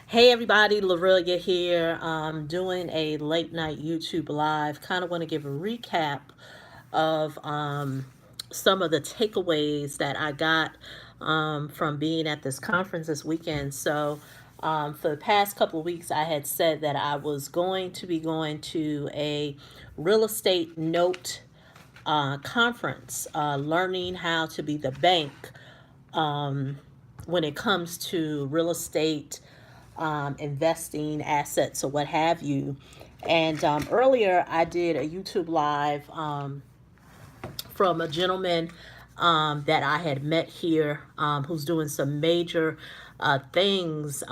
Hey everybody, Lorelia here. Doing a late night YouTube live. Kind of want to give a recap of some of the takeaways that I got from being at this conference this weekend. For the past couple of weeks, I had said that I was going to be going to a real estate note conference, learning how to be the bank when it comes to real estate, investing assets or what have you. And earlier, I did a YouTube live from a gentleman that I had met here who's doing some major things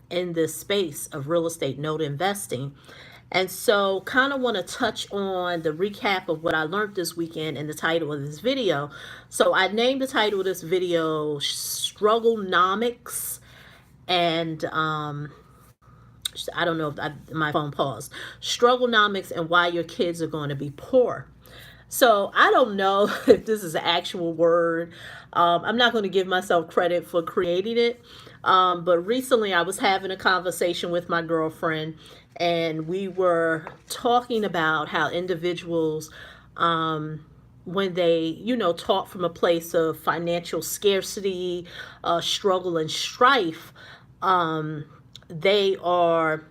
in this space of real estate note investing. And so, kind of want to touch on the recap of what I learned this weekend in the title of this video. So, I named the title of this video Strugglenomics. And I don't know if my phone paused. Strugglenomics and why your kids are going to be poor. So I don't know if this is an actual word. I'm not going to give myself credit for creating it. But recently I was having a conversation with my girlfriend, and we were talking about how individuals, when they, talk from a place of financial scarcity, struggle, and strife, um, they are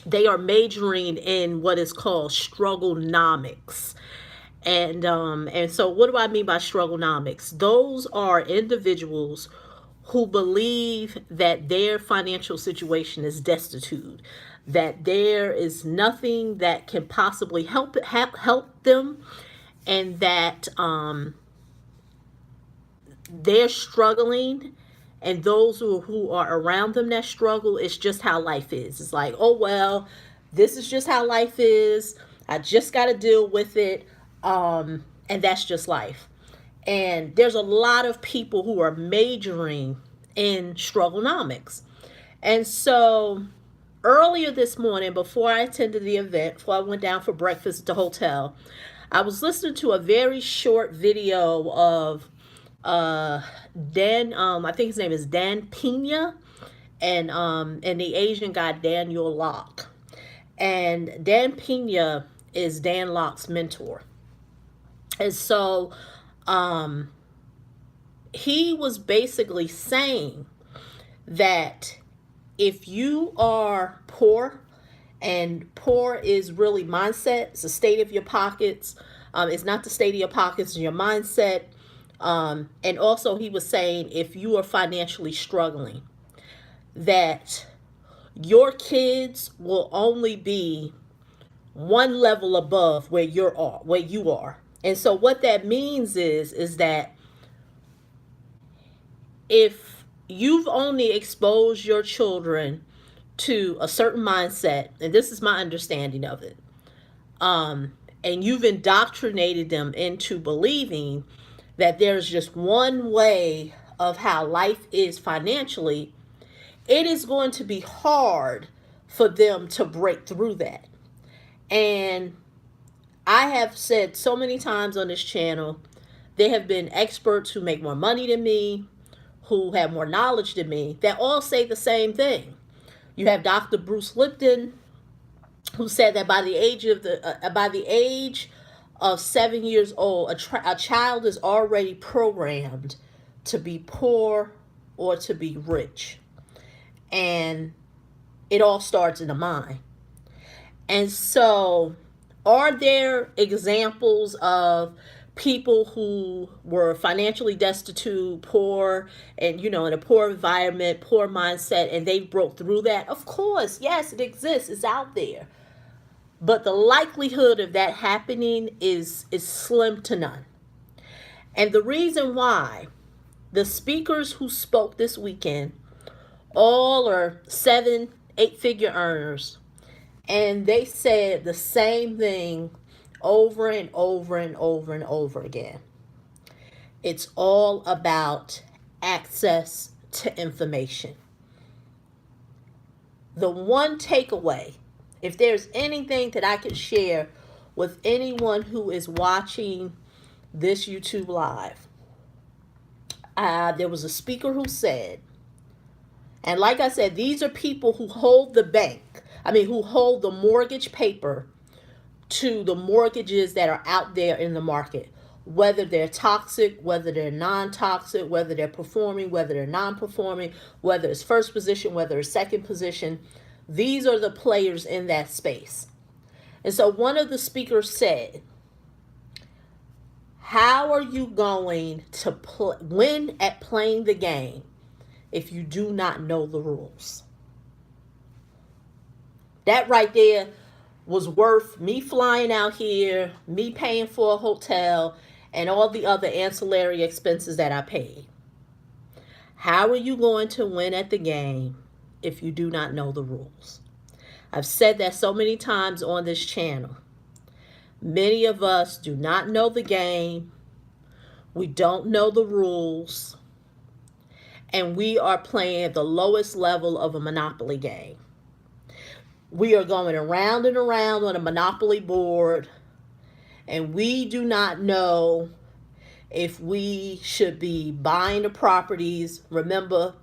majoring in what is called strugglenomics. And so what do I mean by strugglenomics? Those are individuals who believe that their financial situation is destitute, that there is nothing that can possibly help them, and that they're struggling, and those who are around them that struggle, it's just how life is. It's like, oh well, this is just how life is. I just got to deal with it, and that's just life. And there's a lot of people who are majoring in strugglenomics. And so earlier this morning, before I attended the event, before I went down for breakfast at the hotel, I was listening to a very short video of uh Dan, I think his name is Dan Pena, and the Asian guy Daniel Locke. And Dan Pena is Dan Locke's mentor. And so um he was basically saying that if you are poor, and poor is really mindset, it's the state of your pockets. It's not the state of your pockets, it's your mindset. And also, he was saying if you are financially struggling, that your kids will only be one level above where you are. And so what that means is that if you've only exposed your children to a certain mindset, and this is my understanding of it, and you've indoctrinated them into believing that there's just one way of how life is financially, it is going to be hard for them to break through that. And I have said so many times on this channel, there have been experts who make more money than me, who have more knowledge than me, that all say the same thing. You have Dr. Bruce Lipton, who said that by the age of 7 years old, a child is already programmed to be poor or to be rich, and it all starts in the mind. And so, are there examples of people who were financially destitute, poor, and in a poor environment, poor mindset, and they broke through that? Of course, yes, it exists. It's out there. But the likelihood of that happening is slim to none. And the reason why, the speakers who spoke this weekend all are 7, 8 figure earners, and they said the same thing over and over and over and over again. It's all about access to information. The one takeaway, if there's anything that I could share with anyone who is watching this YouTube live, there was a speaker who said, And like I said, these are people who hold the bank. I mean, who hold the mortgage paper to the mortgages that are out there in the market. Whether they're toxic, whether they're non toxic, whether they're performing, whether they're non performing, whether it's first position, whether it's second position. These are the players in that space. And so one of the speakers said, how are you going to win at playing the game if you do not know the rules? That right there was worth me flying out here, me paying for a hotel, and all the other ancillary expenses that I paid. How are you going to win at the game if you do not know the rules? I've said that so many times on this channel. Many of us do not know the game. We don't know the rules. And we are playing at the lowest level of a Monopoly game. We are going around and around on a Monopoly board, and we do not know if we should be buying the properties. Remember,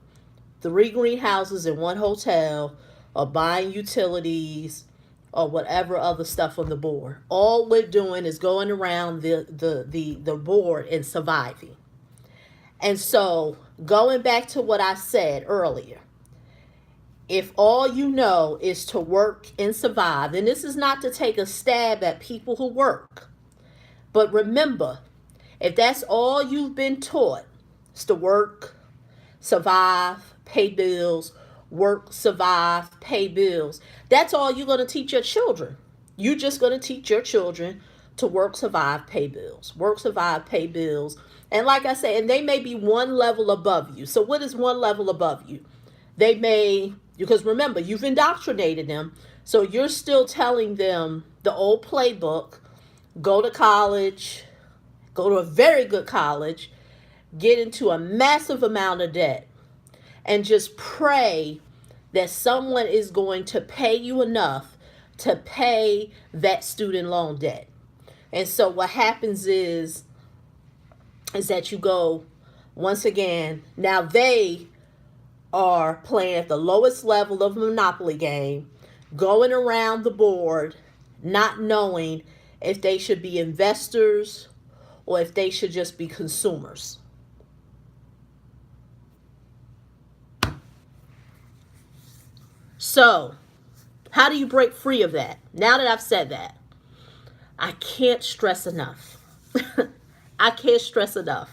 3 greenhouses and 1 hotel, or buying utilities, or whatever other stuff on the board. All we're doing is going around the board and surviving. And so, going back to what I said earlier, if all you know is to work and survive, and this is not to take a stab at people who work, but remember, if that's all you've been taught, is to work, survive, pay bills, work, survive, pay bills, that's all you're going to teach your children. You're just going to teach your children to work, survive, pay bills. Work, survive, pay bills. And like I said, and they may be one level above you. So what is one level above you? They may, because remember, you've indoctrinated them. So you're still telling them the old playbook: go to college, go to a very good college, get into a massive amount of debt, and just pray that someone is going to pay you enough to pay that student loan debt. And so what happens is that you go, once again, now they are playing at the lowest level of a Monopoly game, going around the board, not knowing if they should be investors or if they should just be consumers. So, how do you break free of that? Now that I've said that, I can't stress enough. I can't stress enough.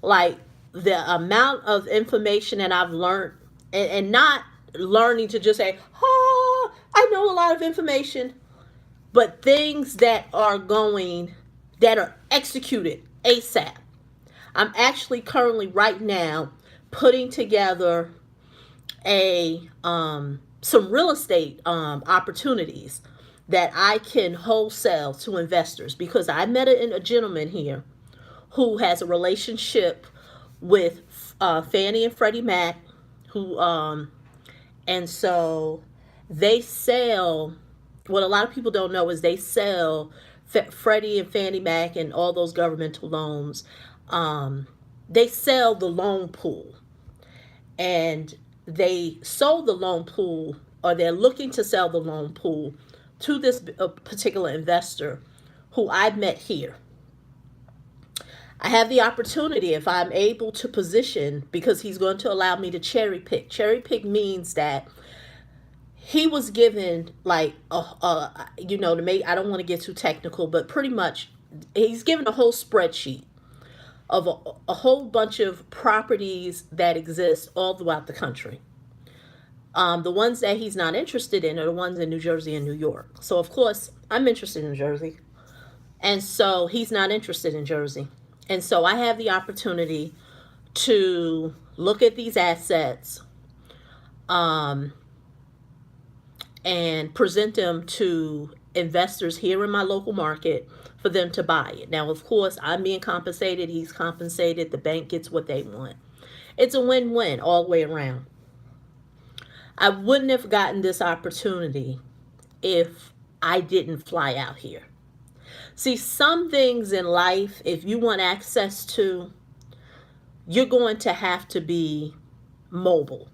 Like, the amount of information that I've learned, and not learning to just say, oh, I know a lot of information, but things that are executed ASAP. I'm actually currently right now putting together some real estate opportunities that I can wholesale to investors, because I met a gentleman here who has a relationship with Fannie and Freddie Mac, who and so they sell. What a lot of people don't know is they sell Freddie and Fannie Mac and all those governmental loans. They sell the loan pool, and they sold the loan pool, or they're looking to sell the loan pool to this particular investor who I met here. I have the opportunity, if I'm able to position, because he's going to allow me to cherry pick. Cherry pick means that he was given like to make, I don't want to get too technical, but pretty much he's given a whole spreadsheet of a whole bunch of properties that exist all throughout the country. The ones that he's not interested in are the ones in New Jersey and New York. So of course I'm interested in Jersey, and so he's not interested in Jersey. And so I have the opportunity to look at these assets and present them to investors here in my local market for them to buy it. Now, of course, I'm being compensated. He's compensated. The bank gets what they want. It's a win-win all the way around. I wouldn't have gotten this opportunity if I didn't fly out here. See, some things in life, if you want access to, you're going to have to be mobile.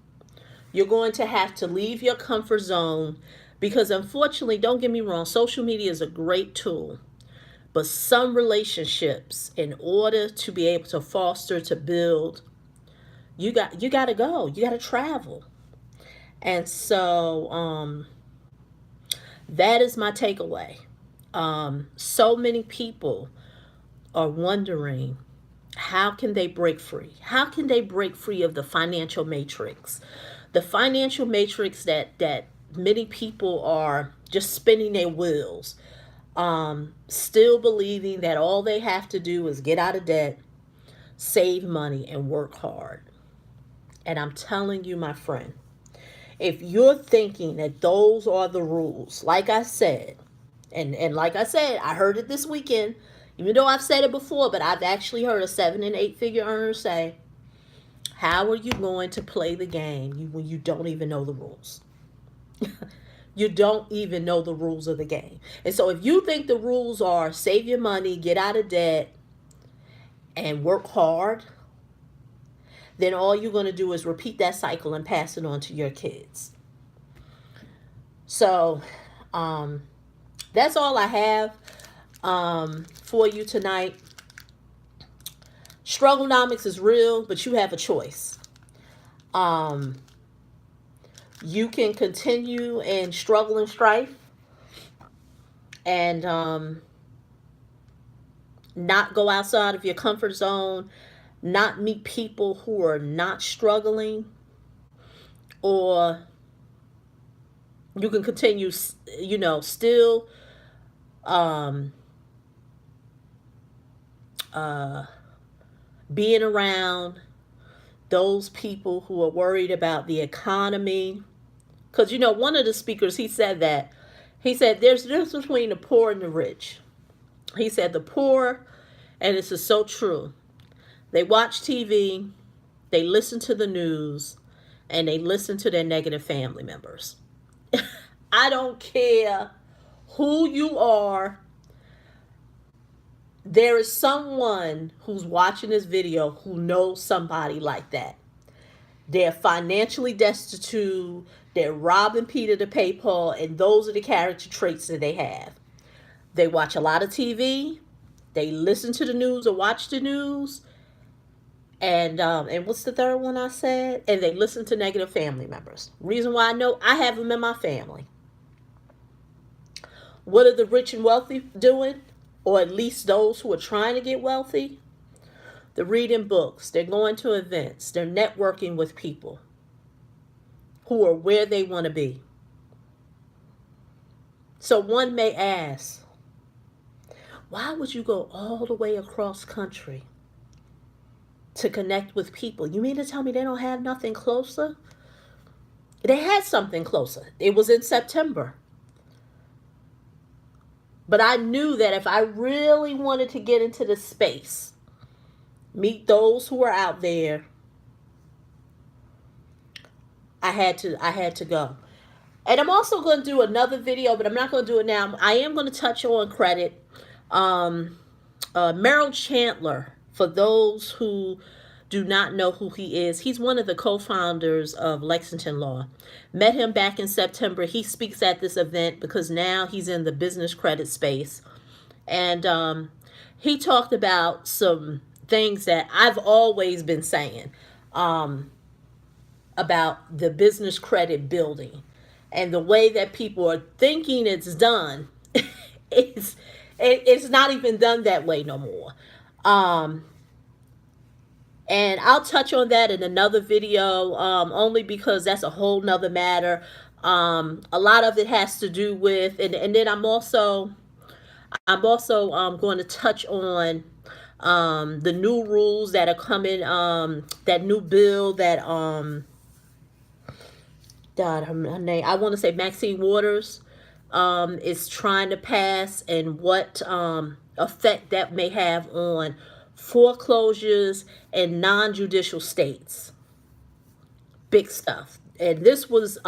You're going to have to leave your comfort zone because, unfortunately, don't get me wrong, social media is a great tool. But some relationships, in order to be able to foster, to build, you got to go. You got to travel. And so that is my takeaway. So many people are wondering, how can they break free? How can they break free of the financial matrix? The financial matrix that many people are just spinning their wheels, still believing that all they have to do is get out of debt, save money, and work hard. And I'm telling you, my friend, if you're thinking that those are the rules, like I said, and like I said, I heard it this weekend, even though I've said it before, but I've actually heard a 7 and 8 figure earner say, how are you going to play the game when you don't even know the rules? You don't even know the rules of the game. And so if you think the rules are save your money, get out of debt, and work hard, then all you're going to do is repeat that cycle and pass it on to your kids. So that's all I have for you tonight. Strugglenomics is real, but you have a choice. You can continue in struggle and strife and not go outside of your comfort zone, not meet people who are not struggling, or you can continue, still um, being around those people who are worried about the economy. Because, one of the speakers, he said there's a difference between the poor and the rich. He said the poor, and this is so true, they watch TV, they listen to the news, and they listen to their negative family members. I don't care who you are. There is someone who's watching this video who knows somebody like that. They're financially destitute. They're robbing Peter to pay Paul, and those are the character traits that they have. They watch a lot of TV. They listen to the news or watch the news. And what's the third one I said? And they listen to negative family members. Reason why I know, I have them in my family. What are the rich and wealthy doing? Or at least those who are trying to get wealthy? They're reading books. They're going to events. They're networking with people who are where they want to be. So one may ask, why would you go all the way across country to connect with people? You mean to tell me they don't have nothing closer? They had something closer. It was in September. But I knew that if I really wanted to get into the space, meet those who are out there, I had to go. And I'm also going to do another video, but I'm not going to do it now. I am going to touch on credit. Merrill Chandler, for those who do not know who he is, he's one of the co-founders of Lexington Law. Met him back in September. He speaks at this event because now he's in the business credit space. And he talked about some things that I've always been saying about the business credit building. And the way that people are thinking it's done, it's not even done that way no more. And I'll touch on that in another video, only because that's a whole nother matter. A lot of it has to do with, and then I'm also going to touch on the new rules that are coming, that new bill that God, her name, I want to say Maxine Waters is trying to pass, and what effect that may have on foreclosures and non-judicial states. Big stuff. And this was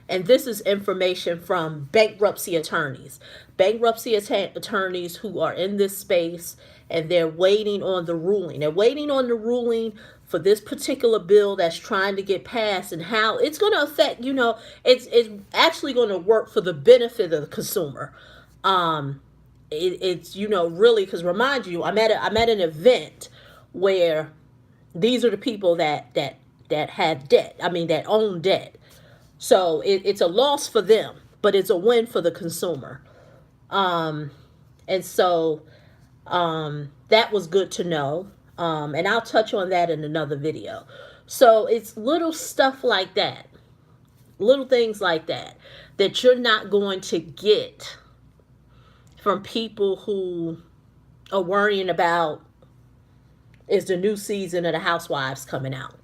And this is information from bankruptcy attorneys. Attorneys who are in this space, and they're waiting on the ruling. They're waiting on the ruling for this particular bill that's trying to get passed, and how it's going to affect, it's actually going to work for the benefit of the consumer. It's really, because remind you, I'm at an event where these are the people that have debt. I mean, that own debt. So it's a loss for them, but it's a win for the consumer. And so that was good to know. And I'll touch on that in another video. So it's little stuff like that, little things like that, that you're not going to get from people who are worrying about, is the new season of the Housewives coming out.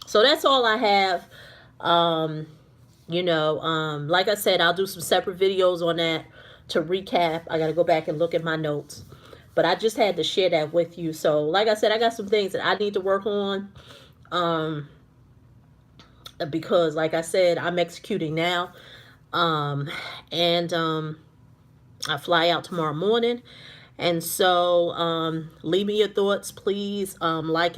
So that's all I have. Like I said, I'll do some separate videos on that to recap. I got to go back and look at my notes. But I just had to share that with you. So, like I said, I got some things that I need to work on. Because, like I said, I'm executing now. And I fly out tomorrow morning. And so, leave me your thoughts, please. Like